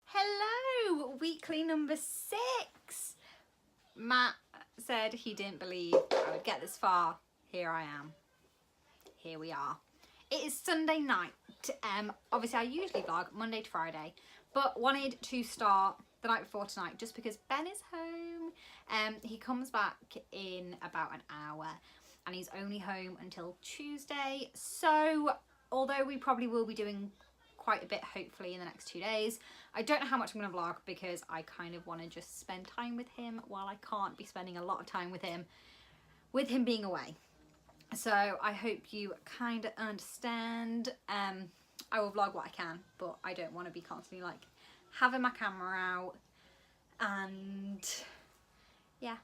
Hello, weekly number 6. Matt said he didn't believe I would get this far. Here I am. Here we are. It is Sunday night. Obviously I usually vlog Monday to Friday, but wanted to start the night before tonight just because Ben is home. He comes back in about an hour and he's only home until Tuesday. So although we probably will be doing quite a bit hopefully in the next 2 days, I don't know how much I'm going to vlog because I kind of want to just spend time with him while I can't be spending a lot of time with him being away. So I hope you kind of understand. I will vlog what I can, but I don't want to be constantly like having my camera out, and yeah,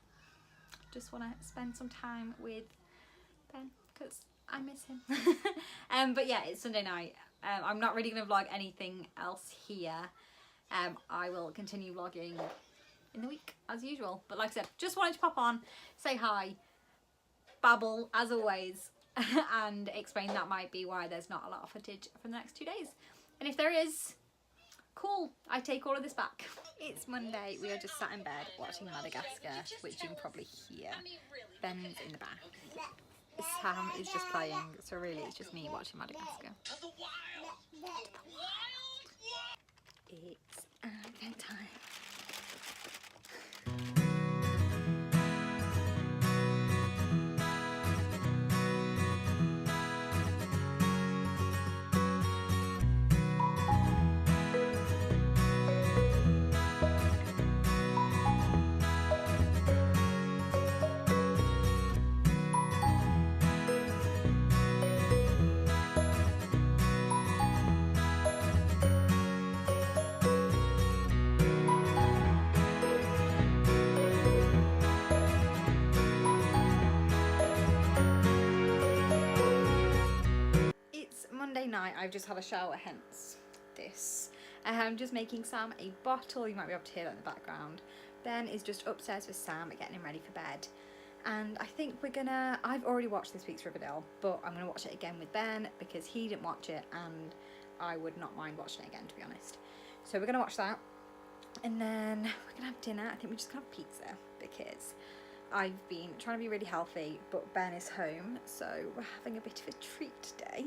just want to spend some time with Ben because I miss him. But yeah, it's Sunday night. I'm not really going to vlog anything else here. I will continue vlogging in the week as usual, but like I said, just wanted to pop on, say hi, babble as always, and explain that might be why there's not a lot of footage for the next 2 days. And if there is, cool, I take all of this back. It's Monday, we are just sat in bed watching Madagascar, which you can probably hear. Ben's in the back. Sam is just playing, so really it's just me watching Madagascar. To the wild. It's advent time. Monday night, I've just had a shower, hence this. I'm just making Sam a bottle. You might be able to hear that in the background. Ben is just upstairs with Sam, getting him ready for bed. And I think we're gonna, I've already watched this week's Riverdale, but I'm gonna watch it again with Ben because he didn't watch it and I would not mind watching it again, to be honest. So we're gonna watch that and then we're gonna have dinner. I think we're just gonna have pizza because I've been trying to be really healthy, but Ben is home, so we're having a bit of a treat today.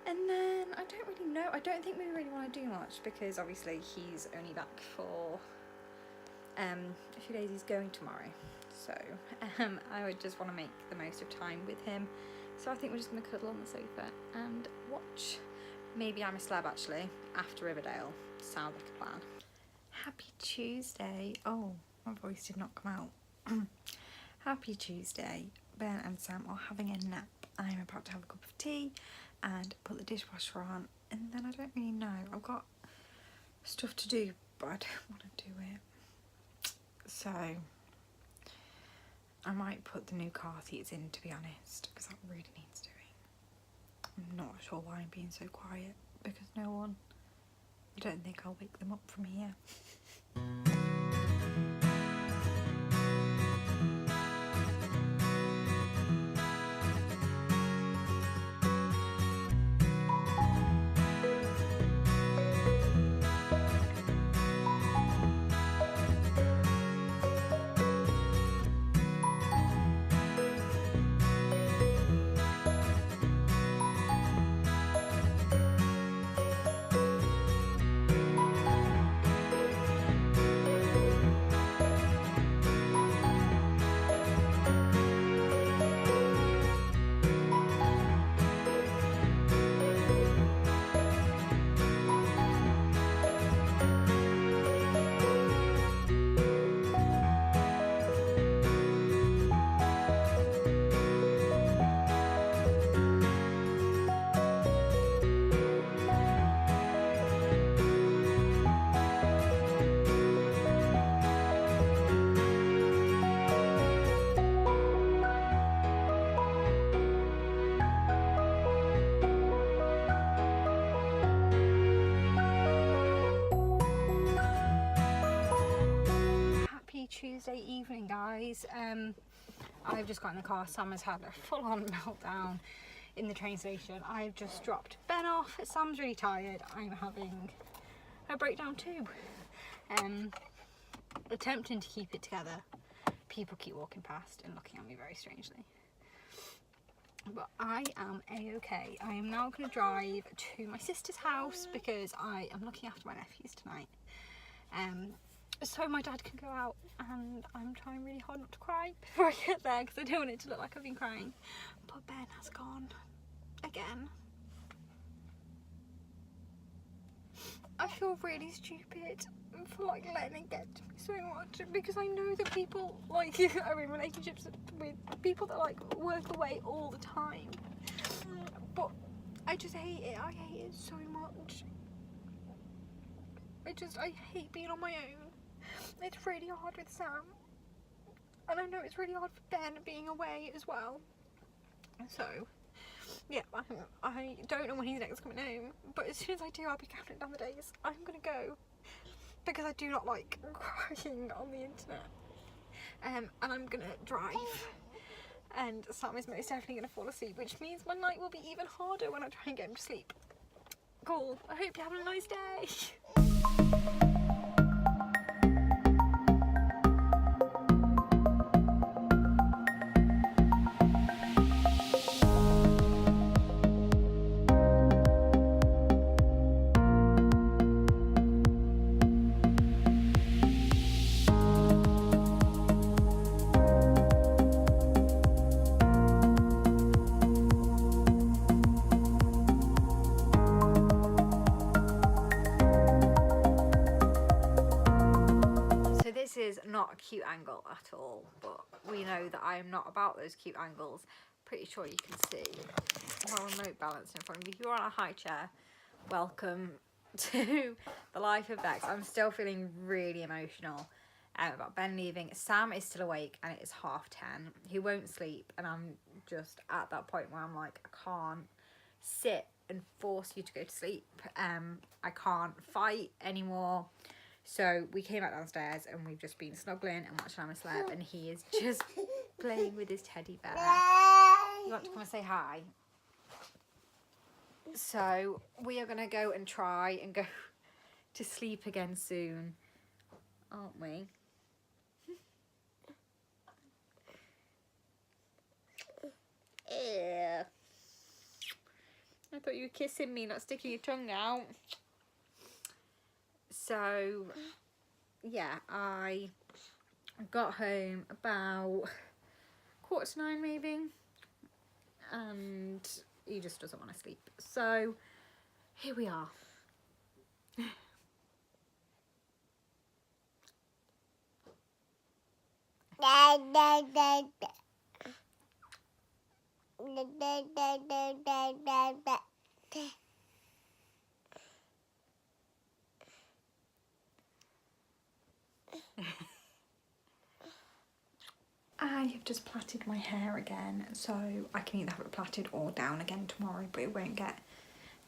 And then I don't really know, I don't think we really want to do much because obviously he's only back for a few days. He's going tomorrow, so I would just want to make the most of time with him. So I think we're just going to cuddle on the sofa and watch Maybe I'm a Celeb actually after Riverdale. Sounds like a plan. Happy Tuesday. Oh, my voice did not come out. Happy Tuesday. Ben and Sam are having a nap. I'm about to have a cup of tea and put the dishwasher on, and then I don't really know. I've got stuff to do, but I don't want to do it. So I might put the new car seats in, to be honest, because that really needs doing. I'm not sure why I'm being so quiet, because no one, I don't think I'll wake them up from here. Tuesday evening, guys. I've just got in the car. Sam has had a full-on meltdown in the train station. I've just dropped Ben off. Sam's really tired. I'm having a breakdown too. Attempting to keep it together. People keep walking past and looking at me very strangely. But I am a-okay. I am now going to drive to my sister's house because I am looking after my nephews tonight. So my dad can go out, and I'm trying really hard not to cry before I get there because I don't want it to look like I've been crying. But Ben has gone again. I feel really stupid for like letting it get to me so much, because I know that people like are in relationships with people that like work away all the time. But I just hate it. I hate it so much. I hate being on my own. It's really hard with Sam, and I know it's really hard for Ben being away as well. So yeah, I don't know when he's next coming home, but as soon as I do, I'll be counting down the days. I'm gonna go, because I do not like crying on the internet. And I'm gonna drive, and Sam is most definitely gonna fall asleep, which means my night will be even harder when I try and get him to sleep. Cool. I hope you're having a nice day. This is not a cute angle at all, but we know that I am not about those cute angles. Pretty sure you can see my remote balance in front of you. If you're on a high chair, welcome to the life of Bex. I'm still feeling really emotional about Ben leaving. Sam is still awake and it is 10:30. He won't sleep, and I'm just at that point where I'm like, I can't sit and force you to go to sleep. I can't fight anymore. So we came out downstairs and we've just been snuggling and watching Emma Slab, and he is just playing with his teddy bear. You want to come and say hi? So we are going to go and try and go to sleep again soon, aren't we? Yeah. I thought you were kissing me, not sticking your tongue out. So, yeah, I got home about 9:15 maybe, and he just doesn't want to sleep. So, here we are. I have just plaited my hair again, so I can either have it plaited or down again tomorrow, but it won't get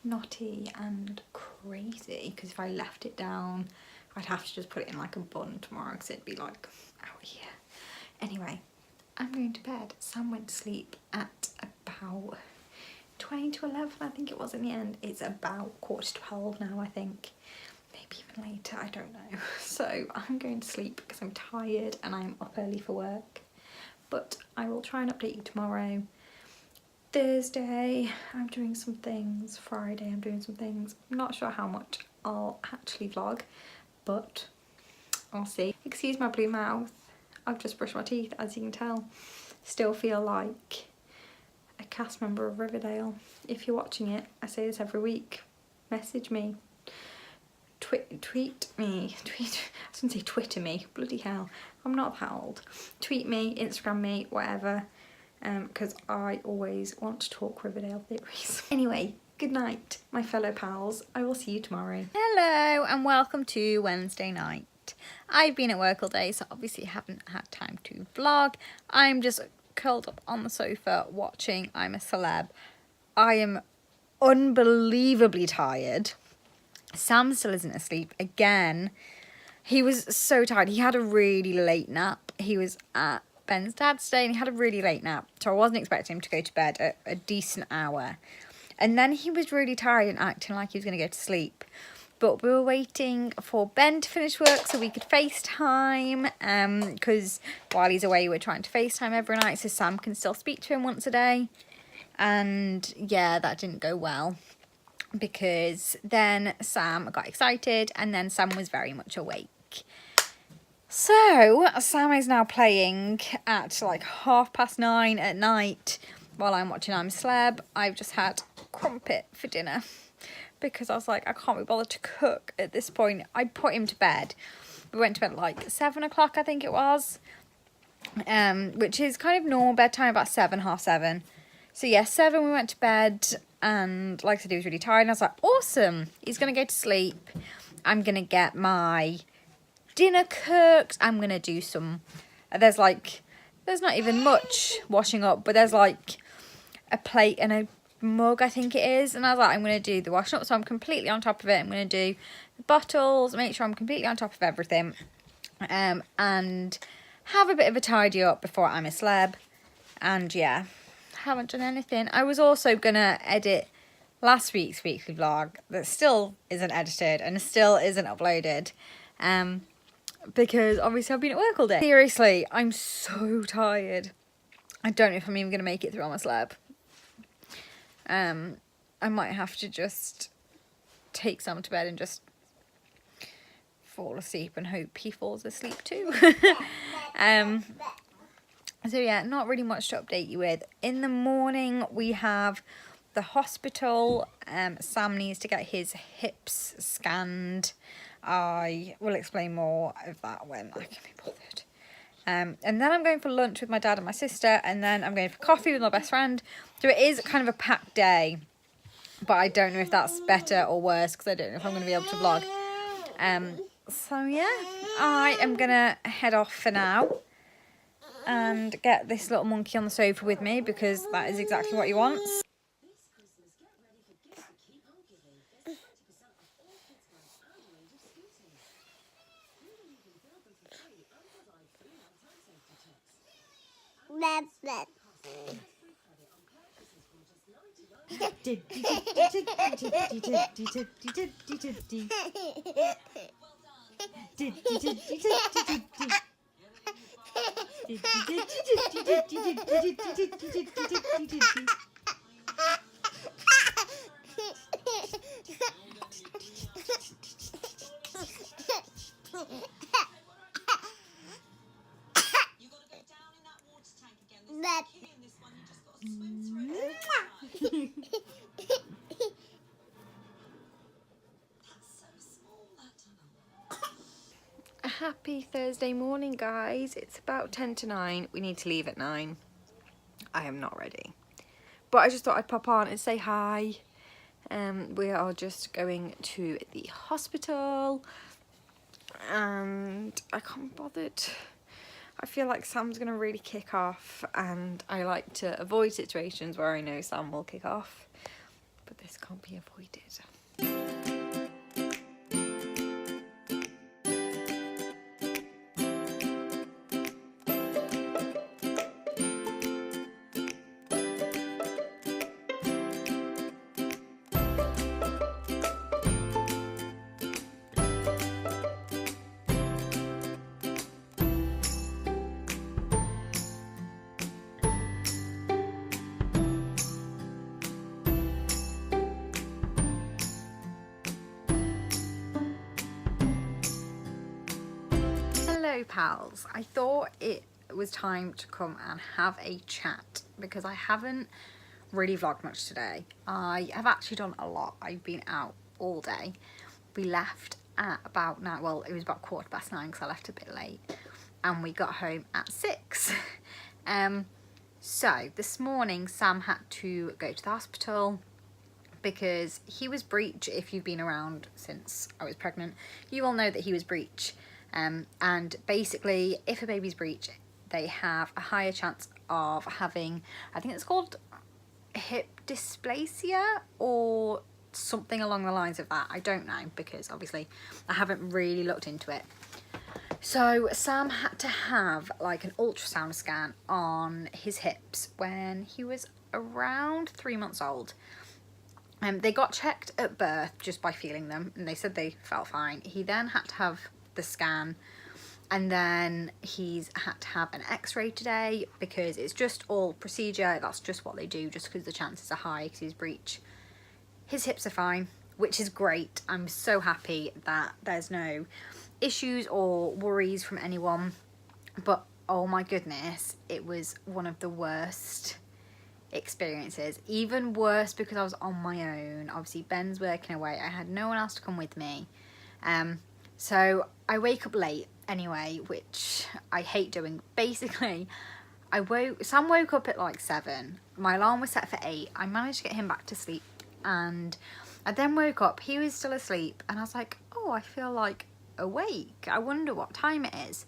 knotty and crazy, because if I left it down I'd have to just put it in like a bun tomorrow, because it'd be like out here. Anyway, I'm going to bed. Sam went to sleep at about 20 to 11 I think it was in the end. It's about 11:45 now, I think. Maybe even later, I don't know. So I'm going to sleep because I'm tired and I'm up early for work. But I will try and update you tomorrow. Thursday, I'm doing some things. Friday, I'm doing some things. I'm not sure how much I'll actually vlog, but I'll see. Excuse my blue mouth. I've just brushed my teeth, as you can tell. Still feel like a cast member of Riverdale. If you're watching it, I say this every week. Message me. Tweet me. I was going to say Twitter me. Bloody hell. I'm not that old. Tweet me, Instagram me, whatever. Because I always want to talk Riverdale theories. Anyway, good night, my fellow pals. I will see you tomorrow. Hello and welcome to Wednesday night. I've been at work all day, so obviously haven't had time to vlog. I'm just curled up on the sofa watching I'm a Celeb. I am unbelievably tired. Sam still isn't asleep again. He was so tired. He had a really late nap. He was at Ben's dad today and he had a really late nap. So I wasn't expecting him to go to bed at a decent hour. And then he was really tired and acting like he was going to go to sleep. But we were waiting for Ben to finish work so we could FaceTime. Because while he's away, we're trying to FaceTime every night so Sam can still speak to him once a day. And yeah, that didn't go well. Because then Sam got excited and then Sam was very much awake. So Sam is now playing at like 9:30 at night while I'm watching I'm Celeb. I've just had crumpet for dinner because I was like, I can't be bothered to cook at this point. I put him to bed. We went to bed at like 7 o'clock, I think it was, which is kind of normal bedtime, about 7, half 7. So yeah, 7 we went to bed, and like I said, he was really tired and I was like, awesome, he's gonna go to sleep. I'm gonna get my dinner cooked. I'm gonna do some, there's not even much washing up, but there's like a plate and a mug, I think it is, and I was like, I'm gonna do the washing up, so I'm completely on top of it. I'm gonna do the bottles, make sure I'm completely on top of everything, and have a bit of a tidy up before I'm a Celeb. And yeah, haven't done anything. I was also gonna edit last week's weekly vlog that still isn't edited and still isn't uploaded, because obviously I've been at work all day. Seriously, I'm so tired. I don't know if I'm even gonna make it through on my Celeb. I might have to just take Sam to bed and just fall asleep and hope he falls asleep too. So yeah, not really much to update you with. In the morning we have the hospital. Sam needs to get his hips scanned. I will explain more of that when I can be bothered. And then I'm going for lunch with my dad and my sister, and then I'm going for coffee with my best friend. So it is kind of a packed day, but I don't know if that's better or worse because I don't know if I'm going to be able to vlog. So yeah, I am going to head off for now and get this little monkey on the sofa with me because that is exactly what he wants. Happy Thursday morning, guys. It's about 10 to 9. We need to leave at 9. I am not ready, but I just thought I'd pop on and say hi. We are just going to the hospital and I can't be bothered. I feel like Sam's gonna really kick off, and I like to avoid situations where I know Sam will kick off, but this can't be avoided. Hello pals, I thought it was time to come and have a chat because I haven't really vlogged much today. I have actually done a lot. I've been out all day. We left at about 9, well it was about 9:15 because I left a bit late, and we got home at 6. So this morning Sam had to go to the hospital because he was breech. If you've been around since I was pregnant, you all know that he was breech. And basically if a baby's breech, they have a higher chance of having, I think it's called hip dysplasia or something along the lines of that. I don't know because obviously I haven't really looked into it. So Sam had to have like an ultrasound scan on his hips when he was around 3 months old. They got checked at birth just by feeling them, and they said they felt fine. He then had to have the scan, and then he's had to have an x-ray today because it's just all procedure. That's just what they do, just because the chances are high because he's breech. His hips are fine, which is great. I'm so happy that there's no issues or worries from anyone. But oh my goodness, it was one of the worst experiences. Even worse because I was on my own. Obviously Ben's working away. I had no one else to come with me. So I wake up late anyway, which I hate doing. Basically, Sam woke up at like 7. My alarm was set for 8. I managed to get him back to sleep, and I then woke up. He was still asleep, and I was like, oh, I feel like awake. I wonder what time it is.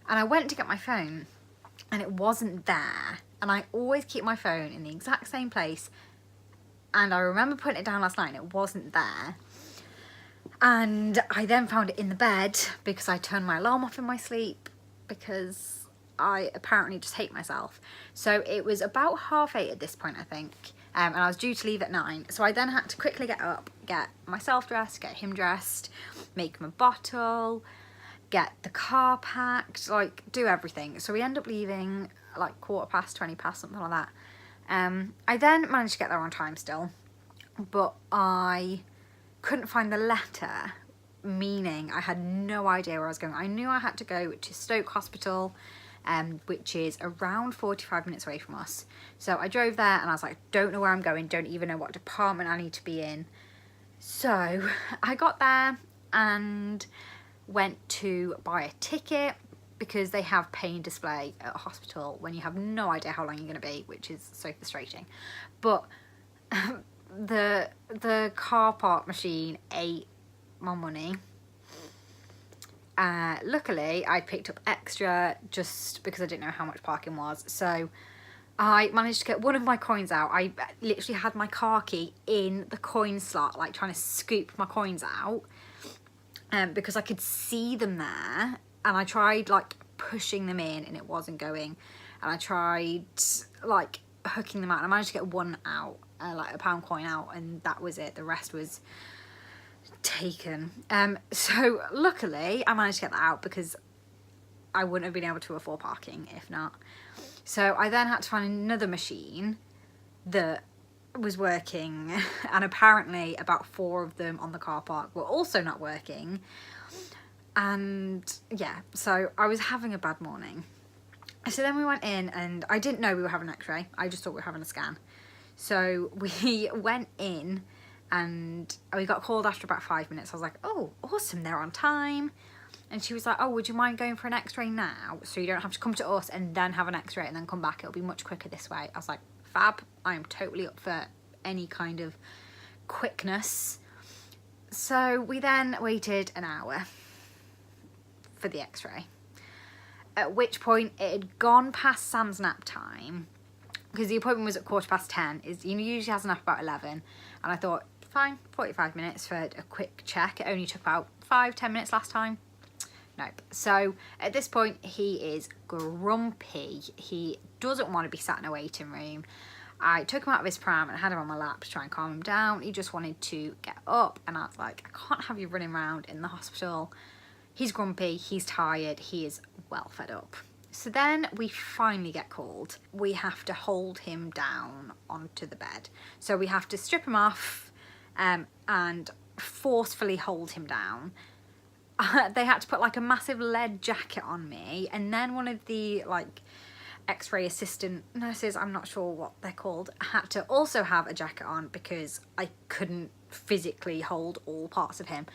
And I went to get my phone, and it wasn't there. And I always keep my phone in the exact same place, and I remember putting it down last night and it wasn't there. And I then found it in the bed because I turned my alarm off in my sleep because I apparently just hate myself. So it was about 8:30 at this point, I think, and I was due to leave at 9. So I then had to quickly get up, get myself dressed, get him dressed, make him a bottle, get the car packed, like do everything. So we end up leaving like 20 past, something like that. I then managed to get there on time still, but I couldn't find the letter, meaning I had no idea where I was going. I knew I had to go to Stoke Hospital, which is around 45 minutes away from us. So I drove there and I was like, don't know where I'm going, don't even know what department I need to be in. So I got there and went to buy a ticket because they have pay and display at a hospital when you have no idea how long you're going to be, which is so frustrating. But the car park machine ate my money. Luckily, I picked up extra just because I didn't know how much parking was. So I managed to get one of my coins out. I literally had my car key in the coin slot, like trying to scoop my coins out, because I could see them there. And I tried like pushing them in and it wasn't going. And I tried like hooking them out and I managed to get one out, like a £1 coin out, and that was it. The rest was taken. So luckily I managed to get that out because I wouldn't have been able to afford parking if not. So I then had to find another machine that was working, and apparently about 4 of them on the car park were also not working. And yeah, so I was having a bad morning. So then we went in, and I didn't know we were having an x-ray. I just thought we were having a scan. So we went in and we got called after about 5 minutes. I was like, oh, awesome, they're on time. And she was like, oh, would you mind going for an x-ray now so you don't have to come to us and then have an x-ray and then come back? It'll be much quicker this way. I was like, fab, I am totally up for any kind of quickness. So we then waited an hour for the x-ray, at which point it had gone past Sam's nap time because the appointment was at 10:15. He usually has a nap about 11, and I thought, fine, 45 minutes for a quick check. It only took about 5-10 minutes last time. Nope. So at this point he is grumpy. He doesn't want to be sat in a waiting room. I took him out of his pram and had him on my lap to try and calm him down. He just wanted to get up, and I was like, I can't have you running around in the hospital. He's grumpy, he's tired, he is well fed up. So then we finally get called. We have to hold him down onto the bed. So we have to strip him off and forcefully hold him down. They had to put like a massive lead jacket on me, and then one of the like x-ray assistant nurses, I'm not sure what they're called, had to also have a jacket on because I couldn't physically hold all parts of him.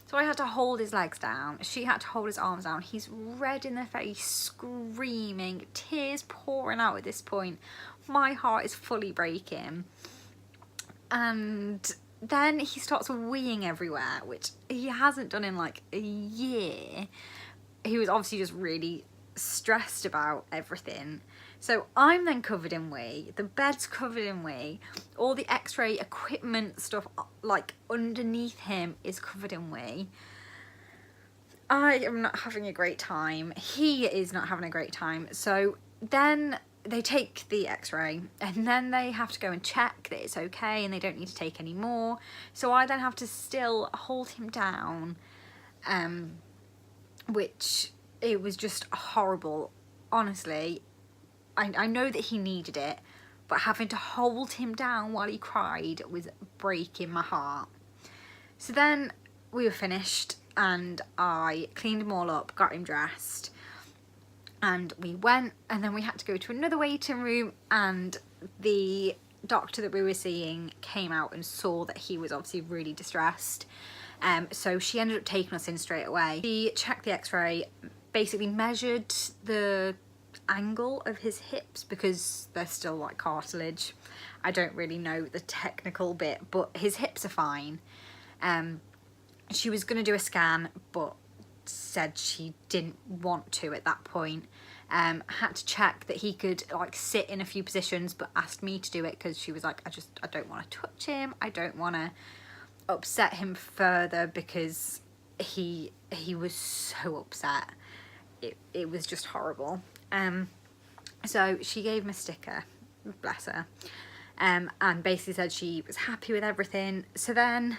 So I had to hold his legs down. She had to hold his arms down. He's red in the face, screaming, tears pouring out at this point. My heart is fully breaking. And then he starts weeing everywhere, which he hasn't done in like a year. He was obviously just really stressed about everything. So I'm then covered in wee, the bed's covered in wee, all the x-ray equipment stuff like underneath him is covered in wee. I am not having a great time. He is not having a great time. So then they take the x-ray and then they have to go and check that it's okay and they don't need to take any more. So I then have to still hold him down, which it was just horrible. Honestly, I know that he needed it, but having to hold him down while he cried was breaking my heart. So then we were finished and I cleaned him all up, got him dressed, and we went, and then we had to go to another waiting room, and the doctor that we were seeing came out and saw that he was obviously really distressed. So she ended up taking us in straight away. She checked the x-ray, basically measured the angle of his hips because they're still like cartilage. I don't really know the technical bit, but his hips are fine. She was going to do a scan, but said she didn't want to at that point. Had to check that he could like sit in a few positions, but asked me to do it because she was like, I don't want to touch him. I don't want to upset him further because he was so upset. It was just horrible. So she gave him a sticker, bless her, and basically said she was happy with everything. So then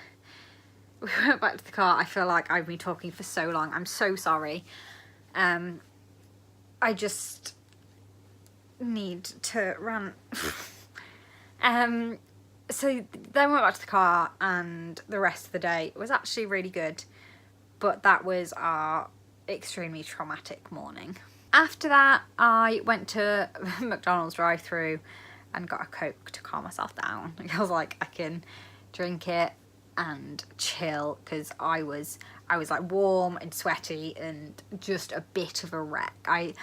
we went back to the car. I feel like I've been talking for so long. I'm so sorry. I just need to rant. So then we went back to the car, and the rest of the day was actually really good. But that was our extremely traumatic morning. After that, I went to McDonald's drive-thru and got a Coke to calm myself down. I was like, I can drink it and chill, because I was like warm and sweaty and just a bit of a wreck. I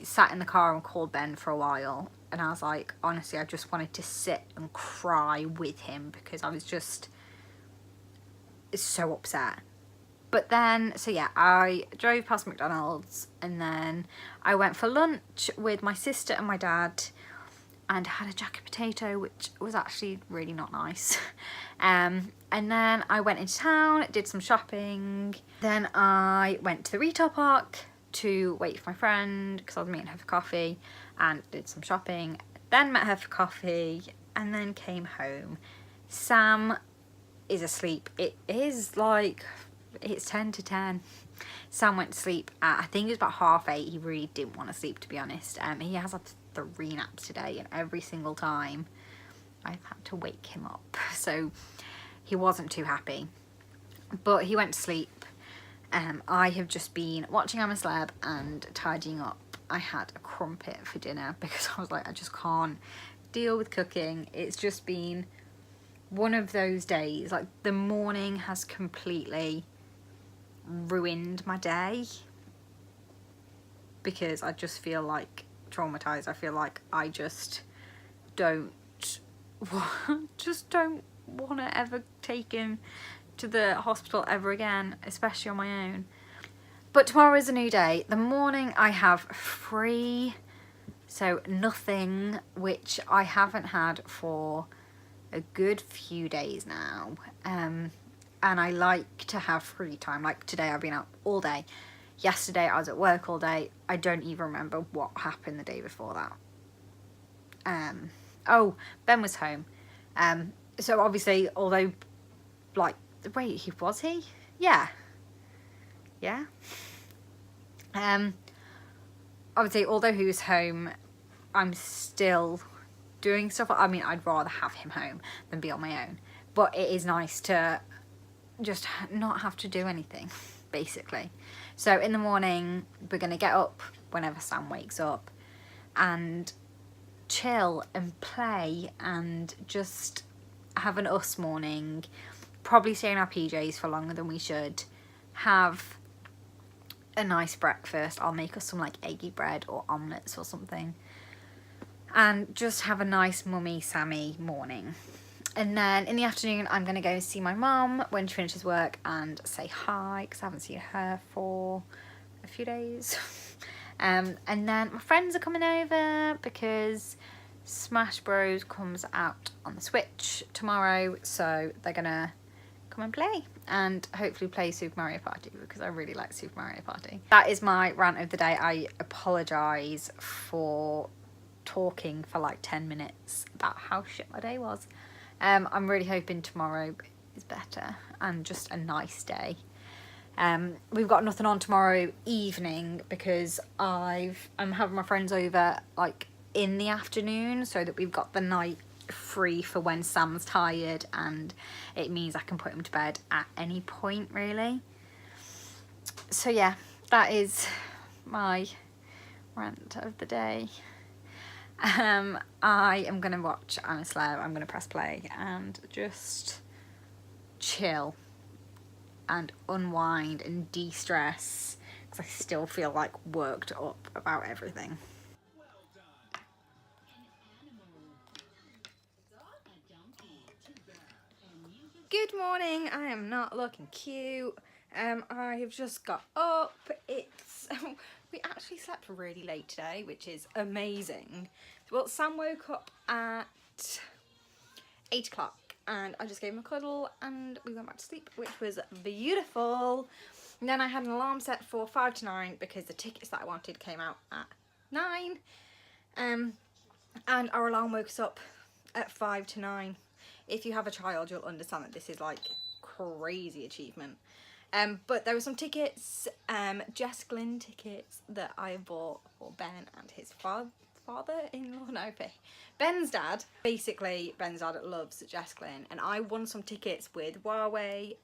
sat in the car and called Ben for a while, and I was like, honestly, I just wanted to sit and cry with him because I was just so upset. But then, so yeah, I drove past McDonald's, and then I went for lunch with my sister and my dad and had a jacket potato, which was actually really not nice. And then I went into town, did some shopping. Then I went to the retail park to wait for my friend because I was meeting her for coffee, and did some shopping. Then met her for coffee and then came home. Sam is asleep. It is like, it's 10 to 10. Sam went to sleep at, I think it was about 8:30. He really didn't want to sleep, to be honest. He has had 3 naps today, and every single time I've had to wake him up. So he wasn't too happy. But he went to sleep. I have just been watching I'm a Celeb and tidying up. I had a crumpet for dinner because I was like, I just can't deal with cooking. It's just been one of those days. Like, the morning has completely ruined my day because I just feel like traumatized. I feel like I just don't want to ever take him to the hospital ever again, especially on my own. But tomorrow is a new day. The morning I have free, so nothing, which I haven't had for a good few days now. And I like to have free time. Like today I've been out all day. Yesterday I was at work all day. I don't even remember what happened the day before that. Oh, Ben was home. So obviously, although, like, wait, was he? Yeah. Yeah. Obviously, although he was home, I'm still doing stuff. I mean, I'd rather have him home than be on my own. But it is nice to just not have to do anything, basically. So in the morning, we're going to get up whenever Sam wakes up and chill and play and just have an us morning. Probably stay in our PJs for longer than we should. Have a nice breakfast. I'll make us some like eggy bread or omelettes or something. And just have a nice mummy Sammy morning. And then in the afternoon, I'm going to go see my mum when she finishes work and say hi, because I haven't seen her for a few days. And then my friends are coming over because Smash Bros comes out on the Switch tomorrow, so they're going to come and play and hopefully play Super Mario Party because I really like Super Mario Party. That is my rant of the day. I apologise for talking for like 10 minutes about how shit my day was. I'm really hoping tomorrow is better and just a nice day. We've got nothing on tomorrow evening because I'm having my friends over like in the afternoon so that we've got the night free for when Sam's tired, and it means I can put him to bed at any point really. So yeah, that is my rant of the day. I am gonna watch I'm a Slow. I'm gonna press play and just chill and unwind and de-stress because I still feel like worked up about everything. Good morning. I am not looking cute. I have just got up. It's we actually slept really late today, which is amazing. Well, Sam woke up at 8 o'clock and I just gave him a cuddle and we went back to sleep, which was beautiful. And then I had an alarm set for 5 to 9 because the tickets that I wanted came out at 9. And our alarm woke us up at 5 to 9. If you have a child, you'll understand that this is like crazy achievement. But there were some tickets, Jess Glynn tickets that I bought for Ben and his father-in-law, no, Ben's dad. Basically, Ben's dad loves Jess Glynn, and I won some tickets with Huawei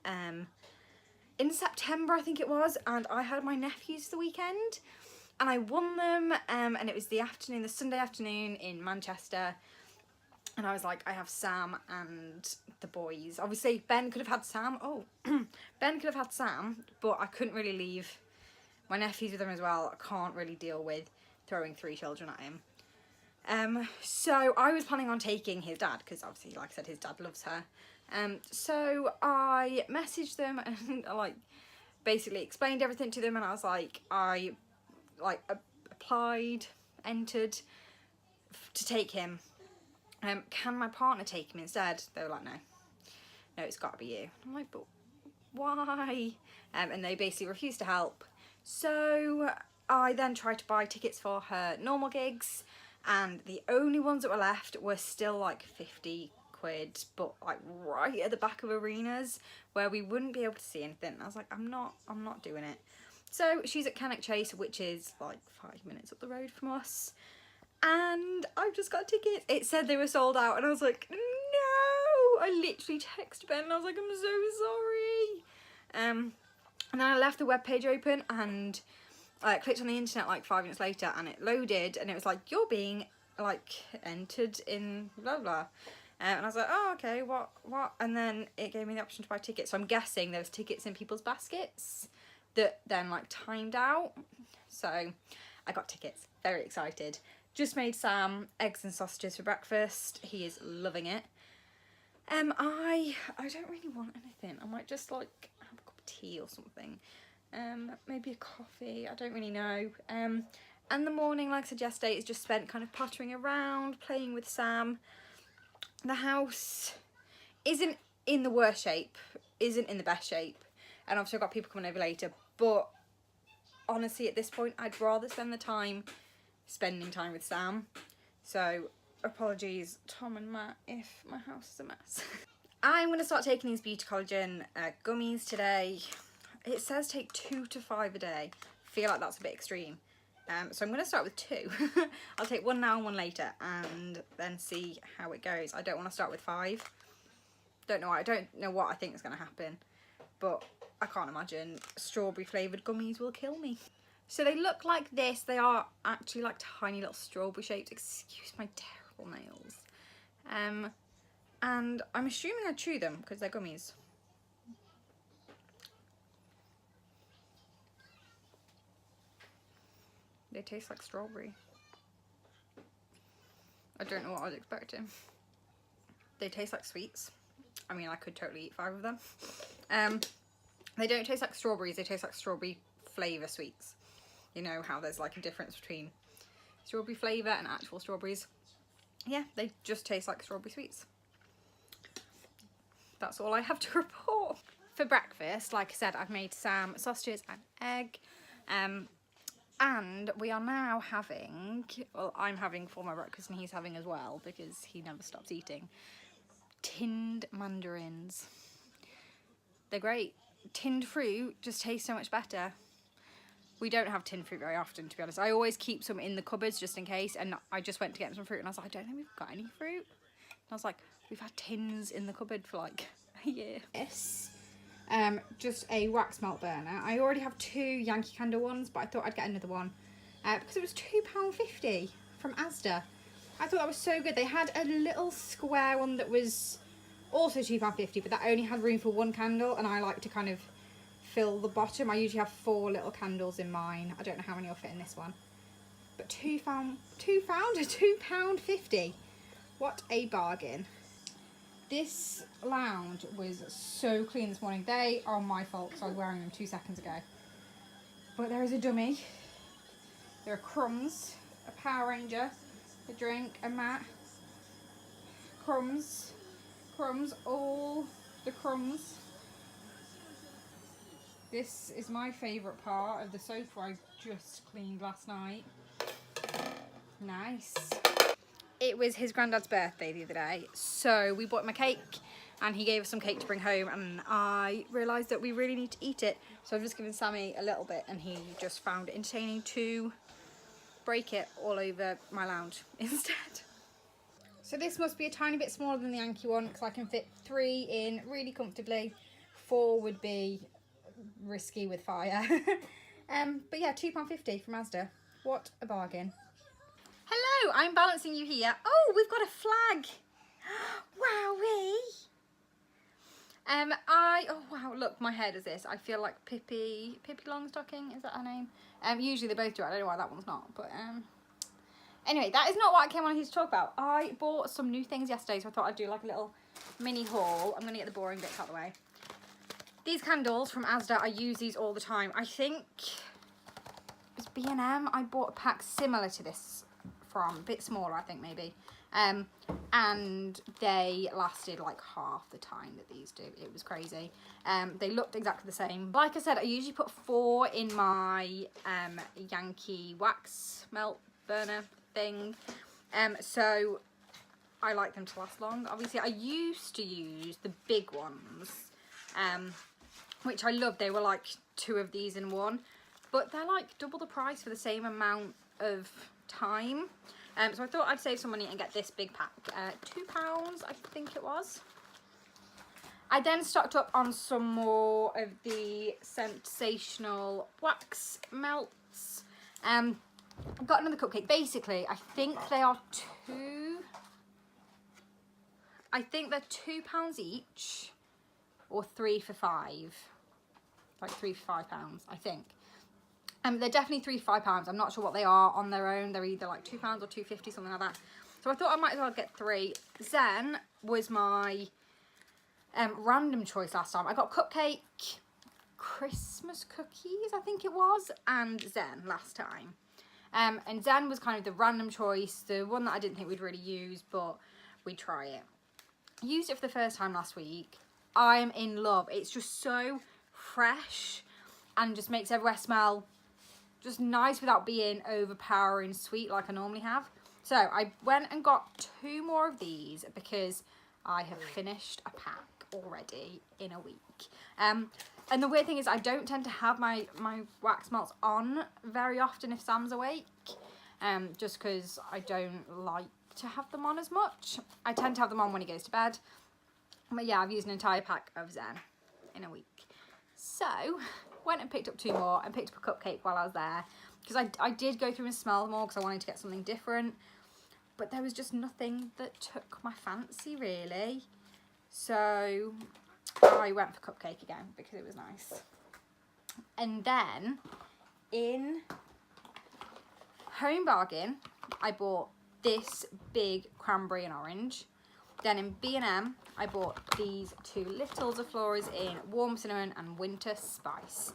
in September, I think it was, and I had my nephews the weekend, and I won them, and it was the Sunday afternoon in Manchester. And I was like, I have Sam and the boys. Obviously, Ben could have had Sam. Oh, Ben could have had Sam, but I couldn't really leave my nephews with him as well. I can't really deal with throwing 3 children at him. So I was planning on taking his dad, because obviously, like I said, his dad loves her. So I messaged them and I basically explained everything to them, and I was like, I applied, entered to take him. Can my partner take him instead? They were like, no, it's got to be you. I'm like, but why? And they basically refused to help. So I then tried to buy tickets for her normal gigs, and the only ones that were left were still like 50 quid, but like right at the back of arenas where we wouldn't be able to see anything. And I was like, I'm not doing it. So she's at Cannock Chase, which is like 5 minutes up the road from us. And I've just got tickets. It said they were sold out, and I was like, no! I literally texted Ben and I was like, I'm so sorry. And then I left the webpage open and I clicked on the internet like 5 minutes later, and it loaded and it was like, you're being like entered in blah blah. And I was like, oh, okay, what? And then it gave me the option to buy tickets. So I'm guessing there was tickets in people's baskets that then like timed out. So I got tickets. Very excited. Just made Sam eggs and sausages for breakfast. He is loving it. I don't really want anything. I might just like have a cup of tea or something. Maybe a coffee. I don't really know. And the morning, like I said yesterday, is just spent kind of pottering around, playing with Sam. The house isn't in the worst shape, isn't in the best shape. And obviously I've got people coming over later. But honestly, at this point, I'd rather spend the time spending time with Sam. So apologies, Tom and Matt, if my house is a mess. I'm going to start taking these Beauty Collagen gummies today. It says take 2 to 5 a day. I feel like that's a bit extreme. So I'm going to start with 2. I'll take 1 now and 1 later and then see how it goes. I don't want to start with 5. Don't know why. I don't know what I think is going to happen. But I can't imagine strawberry flavoured gummies will kill me. So they look like this. They are actually like tiny little strawberry shapes. Excuse my terrible nails. And I'm assuming I chew them because they're gummies. They taste like strawberry. I don't know what I was expecting. They taste like sweets. I mean, I could totally eat 5 of them. They don't taste like strawberries. They taste like strawberry flavour sweets. You know how there's like a difference between strawberry flavour and actual strawberries. Yeah, they just taste like strawberry sweets. that's all I have to report. For breakfast, like I said, I've made Sam sausages and egg. And we are now having, well, I'm having for my breakfast and he's having as well because he never stops eating, tinned mandarins. They're great. Tinned fruit just tastes so much better. We don't have tinned fruit very often, to be honest. I always keep some in the cupboards just in case, and I just went to get some fruit and I was like, I don't think we've got any fruit. And I was like, we've had tins in the cupboard for like a year. This, just a wax melt burner. I already have 2 Yankee Candle ones, but I thought I'd get another one because it was £2.50 from Asda. I thought that was so good. They had a little square one that was also £2.50, but that only had room for 1 candle, and I like to kind of fill the bottom. I usually have 4 little candles in mine. I don't know how many will fit in this one, but £2.50. What a bargain. This lounge was so clean this morning. They are my fault because I was wearing them 2 seconds ago. But there is a dummy. There are crumbs, a Power Ranger, a drink, a mat, crumbs, all the crumbs. This is my favourite part of the sofa I just cleaned last night. Nice. It was his granddad's birthday the other day, so we bought him a cake and he gave us some cake to bring home, and I realised that we really need to eat it, so I've just given Sammy a little bit and he just found it entertaining to break it all over my lounge instead. So this must be a tiny bit smaller than the Yankee one because I can fit 3 in really comfortably. 4 would be risky with fire. But yeah, £2.50 from Asda. What a bargain. Hello, I'm balancing you here. Oh, we've got a flag. Wowee. Oh wow, look, my hair does this. I feel like Pippi Longstocking, is that her name? Usually they both do it. I don't know why that one's not, but anyway, that is not what I came on here to talk about. I bought some new things yesterday, so I thought I'd do like a little mini haul. I'm gonna get the boring bits out of the way. These candles from Asda, I use these all the time. I think it was B&M. I bought a pack similar to this from, a bit smaller I think maybe, and they lasted like half the time that these do. It was crazy. They looked exactly the same. Like I said, I usually put 4 in my Yankee wax melt burner thing, so I like them to last long. Obviously I used to use the big ones, which I love. They were like 2 of these in one, but they're like double the price for the same amount of time. So I thought I'd save some money and get this big pack. £2 I think it was. I then stocked up on some more of the sensational wax melts. I've got another cupcake. Basically, I think they are they're £2 each, or 3 for £5. Like 3 for £5, I think. They're definitely 3 for £5. I'm not sure what they are on their own. They're either like £2 or £2.50, something like that. So I thought I might as well get 3. Zen was my random choice last time. I got cupcake, Christmas cookies, I think it was, and Zen last time. And Zen was kind of the random choice, the one that I didn't think we'd really use, but we'd try it. I used it for the first time last week. I'm in love. It's just so fresh and just makes everywhere smell just nice without being overpowering sweet like I normally have. So I went and got 2 more of these because I have finished a pack already in a week. And the weird thing is I don't tend to have my wax melts on very often if Sam's awake, just because I don't like to have them on as much. I tend to have them on when he goes to bed. But yeah, I've used an entire pack of Zen in a week. So went and picked up 2 more and picked up a cupcake while I was there, because I did go through and smell them all because I wanted to get something different, but there was just nothing that took my fancy really. So I went for cupcake again because it was nice. And then in Home Bargain I bought this big cranberry and orange. Then in B&M I bought these 2 little Zafloras in warm cinnamon and winter spice.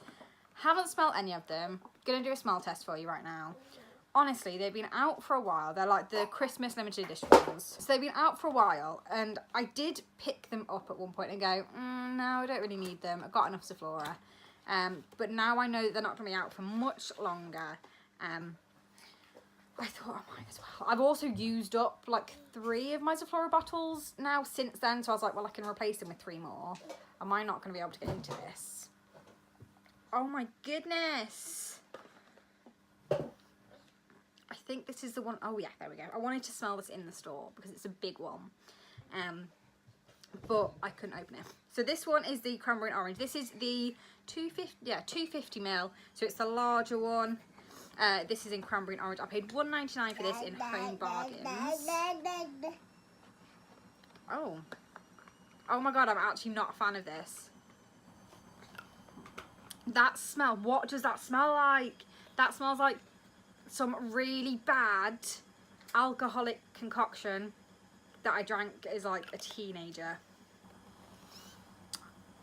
Haven't smelled any of them. Gonna do a smell test for you right now. honestly, they've been out for a while. They're like the Christmas limited edition ones. So they've been out for a while, and I did pick them up at one point and go, no, I don't really need them. I've got enough Sephora. But now I know that they're not going to be out for much longer. I thought I might as well. I've also used up like 3 of my Sephora bottles now since then. So I was like, well, I can replace them with 3 more. Am I not going to be able to get into this? Oh my goodness. I think this is the one. Oh yeah, there we go. I wanted to smell this in the store because it's a big one. But I couldn't open it. So this one is the cranberry and orange. This is the 250 ml. So it's the larger one. This is in cranberry and orange. I paid $1.99 for this in Home Bargains. Oh my god, I'm actually not a fan of this. That smell, what does that smell like? That smells like some really bad alcoholic concoction that I drank as like a teenager.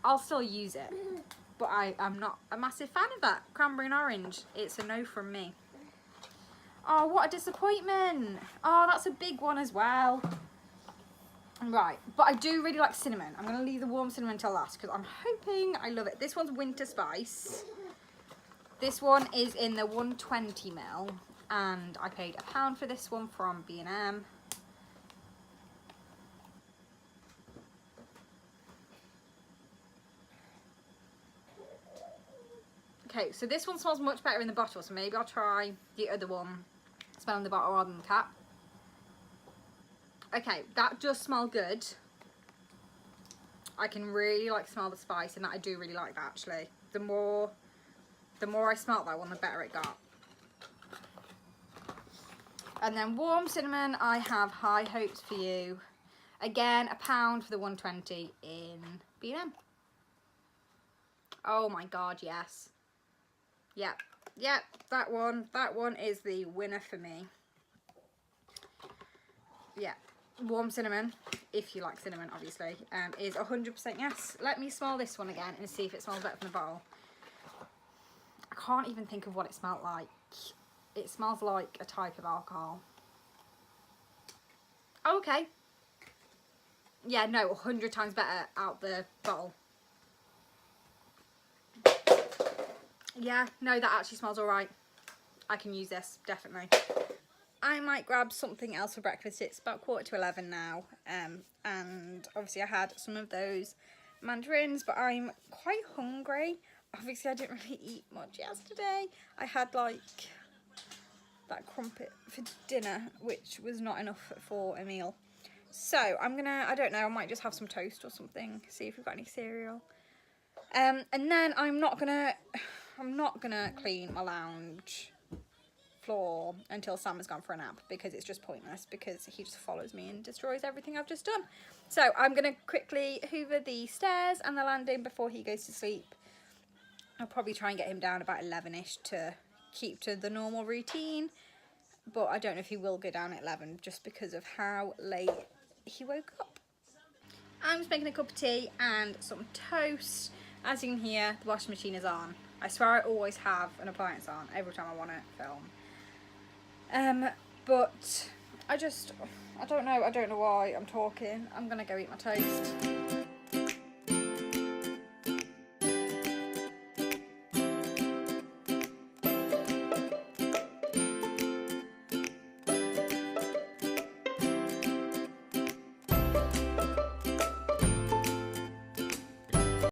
I'll still use it. But I'm not a massive fan of that. Cranberry and orange. It's a no from me. Oh, what a disappointment. Oh, that's a big one as well. Right, but I do really like cinnamon. I'm going to leave the warm cinnamon until last because I'm hoping I love it. This one's Winter Spice. This one is in the 120 ml. And I paid £1 for this one from B&M. Okay, so this one smells much better in the bottle, so maybe I'll try the other one, smell in the bottle rather than the cap. Okay, that does smell good. I can really like smell the spice, and that I do really like that actually. The more I smelt that one, the better it got. And then warm cinnamon, I have high hopes for you. Again, £1 for the 120 in B&M. Oh my god, yes. Yep, that one is the winner for me. Yeah, warm cinnamon, if you like cinnamon obviously, is 100% yes. Let me smell this one again and see if it smells better from the bottle. I can't even think of what it smelled like. It smells like a type of alcohol. Oh, okay. Yeah, no, 100 times better out the bottle. Yeah, no, that actually smells alright. I can use this, definitely. I might grab something else for breakfast. It's about 11:15 now. And obviously I had some of those mandarins, but I'm quite hungry. Obviously I didn't really eat much yesterday. I had like that crumpet for dinner, which was not enough for a meal. So I'm gonna, I don't know, I might just have some toast or something, see if we've got any cereal. And then I'm not gonna clean my lounge floor until Sam has gone for a nap, because it's just pointless, because he just follows me and destroys everything I've just done. So I'm gonna quickly hoover the stairs and the landing before he goes to sleep. I'll probably try and get him down about 11ish to keep to the normal routine, but I don't know if he will go down at 11 just because of how late he woke up. I'm just making a cup of tea and some toast. As you can hear, the washing machine is on. I swear I always have an appliance on every time I want to film. But I don't know why I'm talking. I'm gonna go eat my toast.